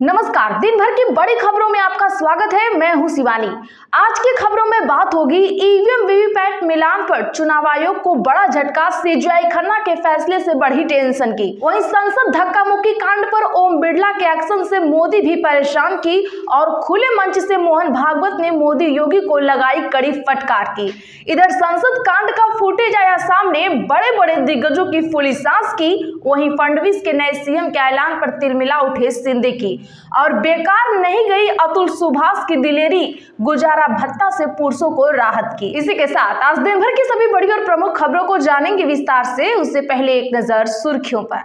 नमस्कार, दिन भर की बड़ी खबरों में आपका स्वागत है। मैं हूं शिवानी। आज की खबरों में बात होगी ईवीएम वीवीपैट मिलान पर चुनाव आयोग को बड़ा झटका, सीजेआई खन्ना के फैसले से बढ़ी टेंशन की। वहीं संसद धक्का मुक्की कांड पर ओम बिरला के एक्शन से मोदी भी परेशान की और खुले मंच से मोहन भागवत ने मोदी योगी को लगाई कड़ी फटकार की। इधर संसद कांड का फुटेज आया सामने, बड़े बड़े दिग्गजों की फूली सांस की। वहीं फडणवीस के नए सीएम के ऐलान पर तिलमिला उठे शिंदे की और बेकार नहीं गई अतुल सुभाष की दिलेरी, गुजारा भत्ता से पुरुषों को राहत की। इसी के साथ आज दिन भर की सभी बड़ी और प्रमुख खबरों को जानेंगे विस्तार से। उससे पहले एक नजर सुर्खियों पर।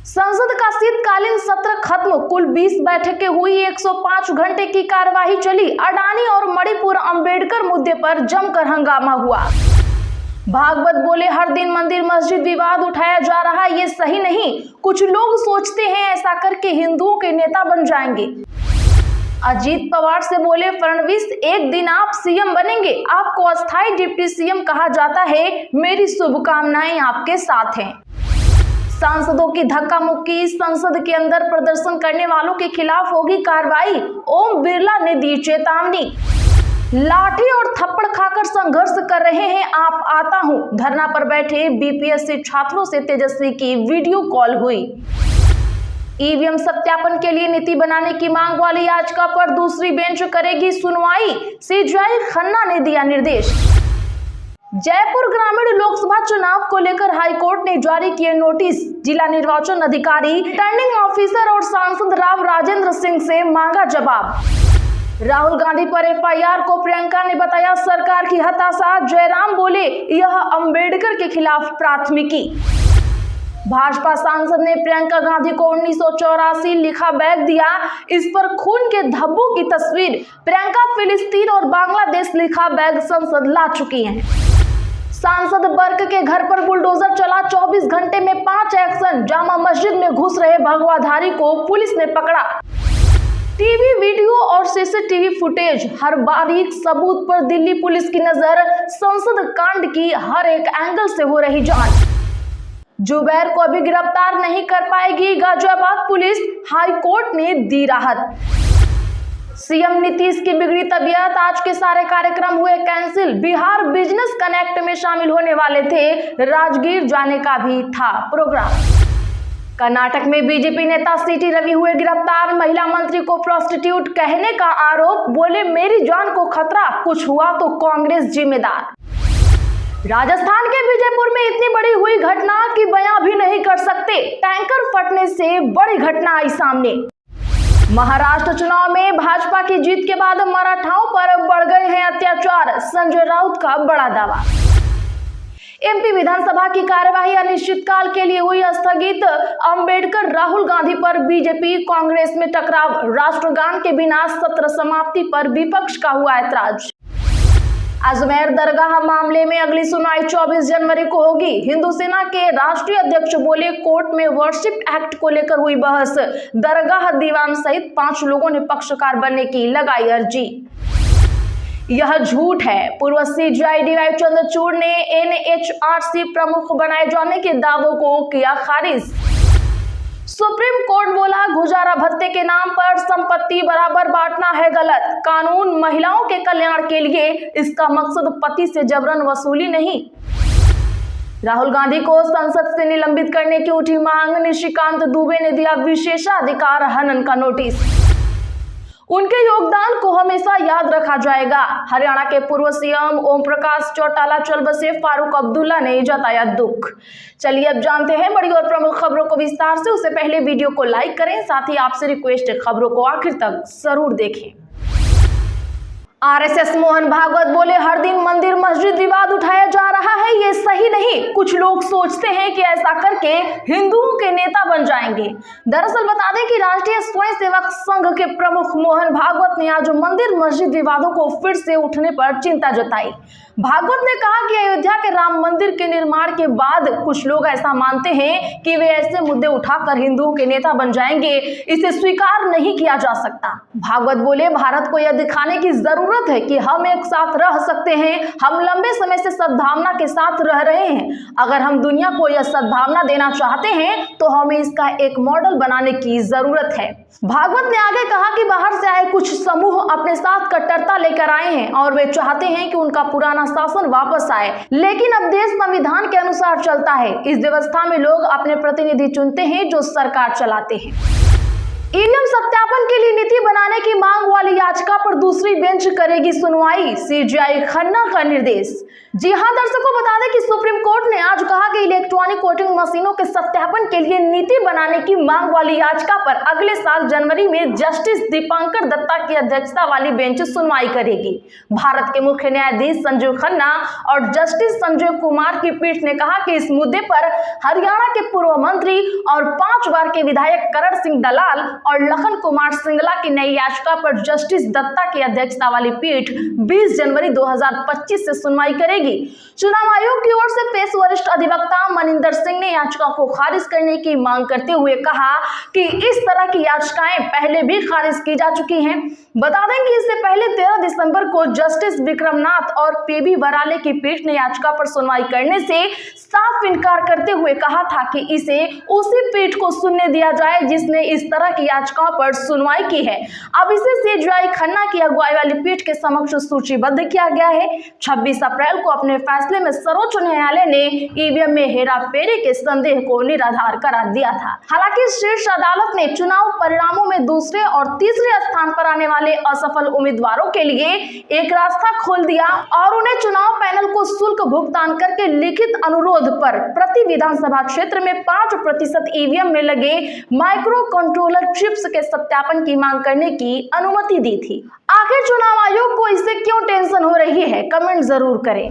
संसद का शीतकालीन सत्र खत्म, कुल 20 बैठकें हुई, 105 घंटे की कार्यवाही चली। अडानी और मणिपुर अंबेडकर मुद्दे पर जमकर हंगामा हुआ। भागवत बोले, हर दिन मंदिर मस्जिद विवाद उठाया जा रहा है, ये सही नहीं। कुछ लोग सोचते हैं ऐसा करके हिंदुओं के नेता बन जाएंगे। अजीत पवार से बोले फडणवीस, एक दिन आप सीएम बनेंगे, आपको अस्थायी डिप्टी सीएम कहा जाता है, मेरी शुभकामनाएं आपके साथ हैं। सांसदों की धक्का मुक्की, संसद के अंदर प्रदर्शन करने वालों के खिलाफ होगी कार्रवाई, ओम बिरला ने दी चेतावनी। लाठी और थप्पड़ खाकर संघर्ष कर रहे हैं आप, आता हूं। धरना पर बैठे बीपीएससी छात्रों से तेजस्वी की वीडियो कॉल हुई। ईवीएम सत्यापन के लिए नीति बनाने की मांग वाली याचिका पर दूसरी बेंच करेगी सुनवाई, सीजेआई खन्ना ने दिया निर्देश। जयपुर ग्रामीण लोकसभा चुनाव को लेकर हाईकोर्ट ने जारी किए नोटिस, जिला निर्वाचन अधिकारी, रिटर्निंग ऑफिसर और सांसद राव राजेंद्र सिंह से मांगा जवाब। राहुल गांधी पर एफआईआर को प्रियंका ने बताया सरकार की हताशा, जयराम बोले यह अंबेडकर के खिलाफ प्राथमिकी। भाजपा सांसद ने प्रियंका गांधी को 1984 लिखा बैग दिया, इस पर खून के धब्बों की तस्वीर। प्रियंका फिलिस्तीन और बांग्लादेश लिखा बैग संसद ला चुकी हैं। सांसद बर्क के घर पर बुलडोजर चला, 24 घंटे में 5 एक्शन। जामा मस्जिद में घुस रहे भगवाधारी को पुलिस ने पकड़ा। टीवी वीडियो और सीसीटीवी फुटेज, हर बारीक सबूत पर दिल्ली पुलिस की नजर। संसद कांड की हर एक एंगल से हो रही जांच। जुबैर को अभी गिरफ्तार नहीं कर पाएगी गाजियाबाद पुलिस, हाई कोर्ट ने दी राहत। सीएम नीतीश की बिगड़ी तबीयत, आज के सारे कार्यक्रम हुए कैंसिल। बिहार बिजनेस कनेक्ट में शामिल होने वाले थे, राजगीर जाने का भी था प्रोग्राम। कर्नाटक में बीजेपी नेता सीटी रवि हुए गिरफ्तार, महिला मंत्री को प्रोस्टिट्यूट कहने का आरोप, बोले मेरी जान को खतरा, कुछ हुआ तो कांग्रेस जिम्मेदार। राजस्थान के विजयपुर में इतनी बड़ी हुई घटना कि बयां भी नहीं कर सकते, टैंकर फटने से बड़ी घटना आई सामने। महाराष्ट्र चुनाव में भाजपा की जीत के बाद मराठाओं पर बढ़ गए हैं अत्याचार, संजय राउत का बड़ा दावा। एमपी विधानसभा की कार्यवाही अनिश्चितकाल के लिए हुई स्थगित, अंबेडकर राहुल गांधी पर बीजेपी कांग्रेस में टकराव, राष्ट्रगान के बिना सत्र समाप्ति पर विपक्ष का हुआ ऐतराज। अजमेर दरगाह मामले में अगली सुनवाई 24 जनवरी को होगी। हिंदू सेना के राष्ट्रीय अध्यक्ष बोले कोर्ट में वर्शिप एक्ट को लेकर हुई बहस, दरगाह दीवान सहित 5 लोगों ने पक्षकार बनने की लगाई अर्जी। यह झूठ है, पूर्व सीजेआई डीवाई चंद्रचूड़ ने एनएचआरसी प्रमुख बनाए जाने के दावों को किया खारिज। सुप्रीम कोर्ट बोला गुजारा भत्ते के नाम पर संपत्ति बराबर बांटना है गलत, कानून महिलाओं के कल्याण के लिए, इसका मकसद पति से जबरन वसूली नहीं। राहुल गांधी को संसद से निलंबित करने की उठी मांग, निशिकांत दुबे ने दिया विशेषाधिकार हनन का नोटिस। उनके योगदान को हमेशा याद रखा जाएगा, हरियाणा के पूर्व सीएम ओम प्रकाश चौटाला चल बसे, फारूक अब्दुल्ला ने जताया दुख। चलिए अब जानते हैं बड़ी और प्रमुख खबरों को विस्तार से। उससे पहले वीडियो को लाइक करें, साथ ही आपसे रिक्वेस्ट है खबरों को आखिर तक जरूर देखें। आरएसएस मोहन भागवत बोले हर दिन मंदिर मस्जिद विवाद उठाया जा रहा है, ये सही नहीं। कुछ लोग सोचते हैं कि ऐसा करके हिंदुओं के नेता बन जाएंगे। दरअसल बता दें कि राष्ट्रीय स्वयंसेवक संघ के प्रमुख मोहन भागवत ने आज मंदिर मस्जिद विवादों को फिर से उठने पर चिंता जताई। भागवत ने कहा कि अयोध्या के राम मंदिर के निर्माण के बाद कुछ लोग ऐसा मानते हैं कि वे ऐसे मुद्दे उठाकर हिंदुओं के नेता बन जाएंगे, इसे स्वीकार नहीं किया जा सकता। भागवत बोले, भारत को यह दिखाने की जरूरत है कि हम एक साथ रह सकते हैं। हम लंबे समय से सद्भावना के साथ रह रहे हैं। अगर हम दुनिया को यह सद्भावना देना चाहते हैं तो हमें इसका एक मॉडल बनाने की जरूरत है। भागवत ने आगे कहा कि बाहर से आए कुछ समूह अपने साथ कट्टरता लेकर आए हैं और वे चाहते हैं कि उनका पुराना शासन वापस आए, लेकिन अब देश संविधान के अनुसार चलता है। इस व्यवस्था में लोग अपने प्रतिनिधि चुनते हैं जो सरकार चलाते हैं। ईवीएम सत्यापन के लिए नीति बनाने की मांग वाली याचिका पर दूसरी बेंच करेगी सुनवाई, सीजेआई खन्ना का निर्देश। जी हां दर्शकों, बता दें कि सुप्रीम कोर्ट ने आज कहा कि इलेक्ट्रॉनिक वोटिंग मशीनों के सत्यापन के लिए नीति बनाने की मांग वाली याचिका पर अगले साल जनवरी में जस्टिस दीपांकर दत्ता की अध्यक्षता वाली बेंच सुनवाई करेगी। भारत के मुख्य न्यायाधीश संजीव खन्ना और जस्टिस संजय कुमार की पीठ ने कहा कि इस मुद्दे पर हरियाणा के पूर्व मंत्री और 5 बार के विधायक करण सिंह दलाल और लखन कुमार सिंगला की नई याचिका पर जस्टिस दत्ता की अध्यक्षता वाली पीठ 20 जनवरी 2025 से सुनवाई करेगी। चुनाव आयोग की ओर से पेश वरिष्ठ अधिवक्ता मनिंदर सिंह ने याचिका को खारिज करने की मांग करते हुए कहा कि इस तरह की याचिकाएं पहले भी खारिज की जा चुकी हैं। बता दें कि इससे पहले 13 दिसंबर को जस्टिस विक्रमनाथ और पीबी बराले की पीठ ने याचिका पर सुनवाई करने से साफ इनकार करते हुए कहा था कि इसे उसी पीठ को सुनने दिया जाए जिसने इस तरह की याचिकाओं पर सुनवाई की है। अब इसे सीजेआई खन्ना की अगुवाई वाली पीठ के समक्ष सूचीबद्ध किया गया है। 26 अप्रैल को अपने फैसले में सर्वोच्च न्यायालय ने ईवीएम में हेराफेरी के संदेह को निराधार करार दिया था। हालांकि शीर्ष अदालत ने चुनाव परिणामों में दूसरे और तीसरे स्थान पर आने वाले असफल उम्मीदवारों के लिए एक रास्ता खोल दिया और उन्हें चुनाव पैनल को शुल्क भुगतान करके लिखित अनुरोध पर प्रति विधानसभा क्षेत्र में 5% ईवीएम में लगे माइक्रो कंट्रोलर चिप्स के सत्यापन की मांग करने की अनुमति दी थी। आखिर चुनाव आयोग को इससे क्यों टेंशन हो रही है, कमेंट जरूर करें।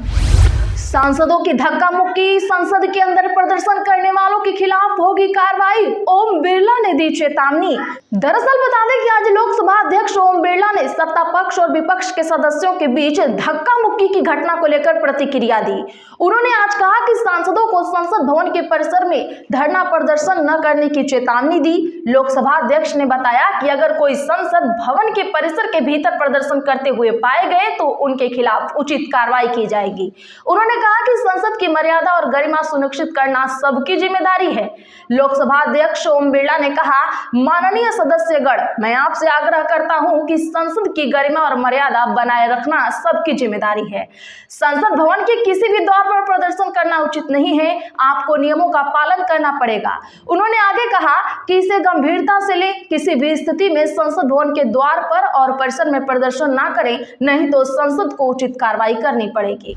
सांसदों की धक्का मुक्की, संसद के अंदर प्रदर्शन करने वालों के खिलाफ होगी कार्रवाई, ओम बिरला ने दी चेतावनी। दरअसल बता दें कि आज लोकसभा अध्यक्ष ओम बिरला ने सत्ता पक्ष और विपक्ष के सदस्यों के बीच धक्का मुक्की की घटना को लेकर प्रतिक्रिया दी। उन्होंने आज कहा कि सांसदों को संसद भवन के परिसर में धरना प्रदर्शन न करने की चेतावनी दी। लोकसभा अध्यक्ष ने बताया कि अगर कोई संसद भवन के परिसर के भीतर प्रदर्शन करते हुए पाए गए तो उनके खिलाफ उचित कार्रवाई की जाएगी। उन्होंने कहा कि संसद की मर्यादा और गरिमा सुनिश्चित करना सबकी जिम्मेदारी है। लोकसभा अध्यक्ष ओम बिरला ने कहा, माननीय सदस्यगण, मैं आपसे आग्रह करता हूं कि संसद की गरिमा और मर्यादा बनाए रखना सबकी जिम्मेदारी है। संसद भवन के किसी भी द्वार पर प्रदर्शन करना उचित नहीं है, आपको नियमों का पालन करना पड़ेगा। उन्होंने आगे कहा कि इसे गंभीरता से ले, किसी भी स्थिति में संसद भवन के द्वार पर और परिसर में प्रदर्शन ना करें, नहीं तो संसद को उचित कार्रवाई करनी पड़ेगी।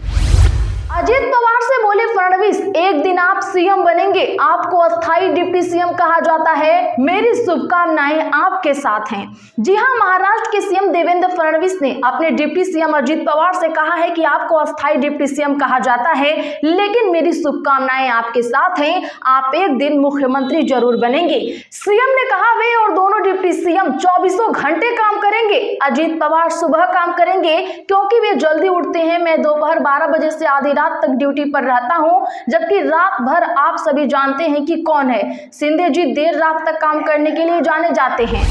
अजित पवार से बोले फडणवीस, एक दिन आप सीएम बनेंगे, आपको अस्थायी डिप्टी सीएम कहा जाता है, मेरी शुभकामनाएं आपके साथ हैं। जी हां, महाराष्ट्र के सीएम देवेंद्र फडणवीस ने अपने डिप्टी सीएम अजित पवार से कहा है कि आपको अस्थायी डिप्टी सीएम कहा जाता है, लेकिन मेरी शुभकामनाएं आपके साथ हैं, आप एक दिन मुख्यमंत्री जरूर बनेंगे। सीएम ने कहा वे और दोनों डिप्टी सीएम 24 घंटे काम करेंगे। अजित पवार सुबह काम करेंगे क्योंकि वे जल्दी उठते हैं, मैं दोपहर 12 बजे से आधी रात तक ड्यूटी पर रहता हूं, जबकि रात भर आप सभी जानते हैं कि कौन है, शिंदे जी देर रात तक काम करने के लिए जाने जाते हैं।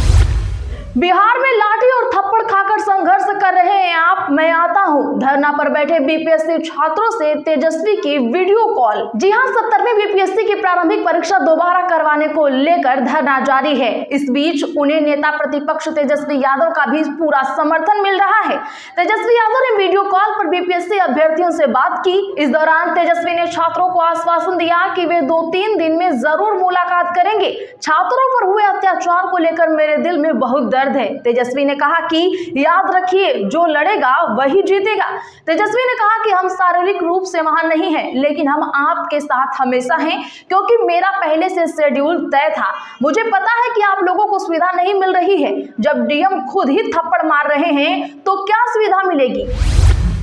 बिहार में लाठी और थप्पड़ खाकर संघर्ष कर रहे हैं आप, मैं आता हूं। धरना पर बैठे बीपीएससी छात्रों से तेजस्वी की वीडियो कॉल। जी हां, 70वीं बीपीएससी की प्रारंभिक परीक्षा दोबारा करवाने को लेकर धरना जारी है। इस बीच उन्हें नेता प्रतिपक्ष तेजस्वी यादव का भी पूरा समर्थन मिल रहा है। तेजस्वी यादव ने वीडियो कॉल पर बीपीएससी अभ्यर्थियों से बात की। इस दौरान तेजस्वी ने छात्रों को आश्वासन दिया कि वे 2-3 दिन में जरूर मुलाकात करेंगे। छात्रों पर हुए अत्याचार को लेकर मेरे दिल में बहुत दर्द है। तेजस्वी ने कहा कि याद रखिए, जो लड़ेगा वही जीतेगा। तेजस्वी ने कहा कि हम शारीरिक रूप से वहां नहीं हैं, लेकिन हम आपके साथ हमेशा हैं, क्योंकि मेरा पहले से शेड्यूल तय था। मुझे पता है कि आप लोगों को सुविधा नहीं मिल रही है। जब डीएम खुद ही थप्पड़ मार रहे हैं तो क्या सुविधा मिलेगी।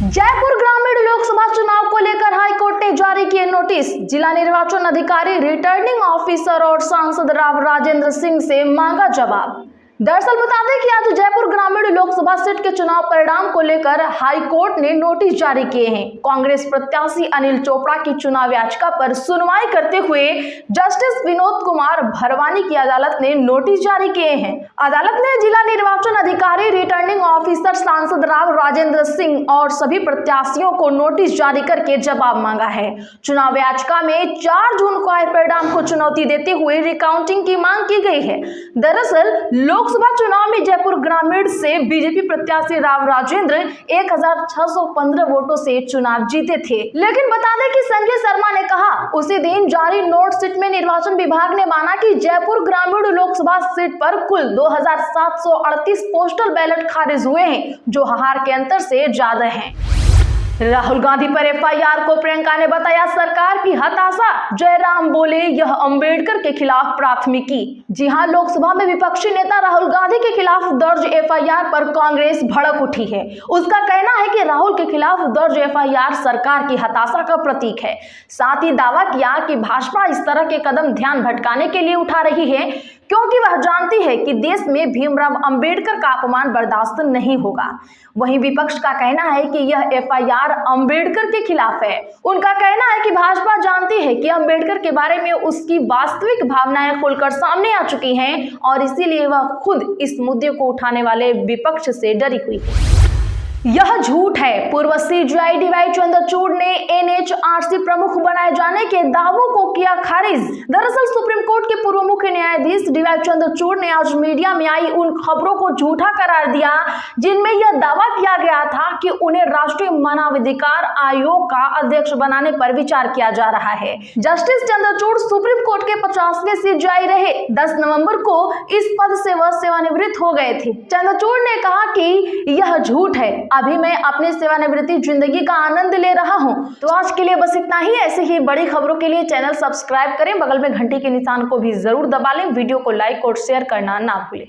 जयपुर ग्रामीण लोकसभा चुनाव को लेकर हाईकोर्ट ने जारी किए नोटिस। जिला निर्वाचन अधिकारी, रिटर्निंग ऑफिसर और सांसद राव राजेंद्र सिंह से मांगा जवाब। दरअसल बता दें कि आज जयपुर ग्रामीण लोकसभा सीट के चुनाव परिणाम को लेकर हाई कोर्ट ने नोटिस जारी किए हैं। कांग्रेस प्रत्याशी अनिल चोपड़ा की चुनाव याचिका पर सुनवाई करते हुए जस्टिस विनोद कुमार भरवानी की अदालत ने नोटिस जारी किए हैं। अदालत ने जिला निर्वाचन अधिकारी, रिटर्निंग ऑफिसर, सांसद राव राजेंद्र सिंह और सभी प्रत्याशियों को नोटिस जारी करके जवाब मांगा है। चुनाव याचिका में 4 जून को आए परिणाम को चुनौती देते हुए रिकाउंटिंग की मांग की गई है। दरअसल लोकसभा चुनाव में जयपुर ग्रामीण से बीजेपी प्रत्याशी राव राजेंद्र 1615 वोटों से चुनाव जीते थे। लेकिन बता दें कि संजय शर्मा ने कहा, उसी दिन जारी नोटशीट में निर्वाचन विभाग ने माना कि जयपुर ग्रामीण लोकसभा सीट पर कुल 2738 पोस्टल बैलेट खारिज हुए हैं, जो हार के अंतर से ज्यादा हैं। राहुल गांधी पर एफआईआर को प्रियंका ने बताया सरकार की हताशा। जयराम बोले, यह अंबेडकर के खिलाफ प्राथमिकी। जी हां, लोकसभा में विपक्षी नेता राहुल गांधी के खिलाफ दर्ज एफआईआर पर कांग्रेस भड़क उठी है। उसका कहना है कि राहुल के खिलाफ दर्ज एफआईआर सरकार की हताशा का प्रतीक है। साथ ही दावा किया कि भाजपा इस तरह के कदम ध्यान भटकाने के लिए उठा रही है, क्योंकि वह जानती है कि देश में भीमराव अंबेडकर का अपमान बर्दाश्त नहीं होगा। वहीं विपक्ष का कहना है कि यह एफआईआर अंबेडकर के खिलाफ है। उनका कहना है कि भाजपा जानती है कि अंबेडकर के बारे में उसकी वास्तविक भावनाएं खुलकर सामने आ चुकी हैं और इसीलिए वह खुद इस मुद्दे को उठाने वाले विपक्ष से डरी हुई है। यह झूठ है। पूर्व सीजेआई डीवाई चंद्रचूड़ ने एनएचआरसी प्रमुख बनाए जाने के दावों को किया खारिज। दरअसल सुप्रीम कोर्ट के पूर्व मुख्य न्यायाधीश डीवाई चंद्रचूड़ ने आज मीडिया में आई उन खबरों को झूठा करार दिया जिनमें यह दावा किया गया था कि उन्हें राष्ट्रीय मानवाधिकार आयोग का अध्यक्ष बनाने पर विचार किया जा रहा है। जस्टिस चंद्रचूड़ सुप्रीम कोर्ट के 50वें सीजेआई रहे। 10 नवंबर को इस पद से वह सेवानिवृत्त हो गए थे। चंद्रचूड़ ने कहा कि यह झूठ है, अभी मैं अपनी सेवानिवृत्ति जिंदगी का आनंद ले रहा हूं। तो आज के लिए बस इतना ही। ऐसे ही बड़ी खबरों के लिए चैनल सब्सक्राइब करें, बगल में घंटी के निशान को भी जरूर दबा लें। वीडियो को लाइक और शेयर करना ना भूलें।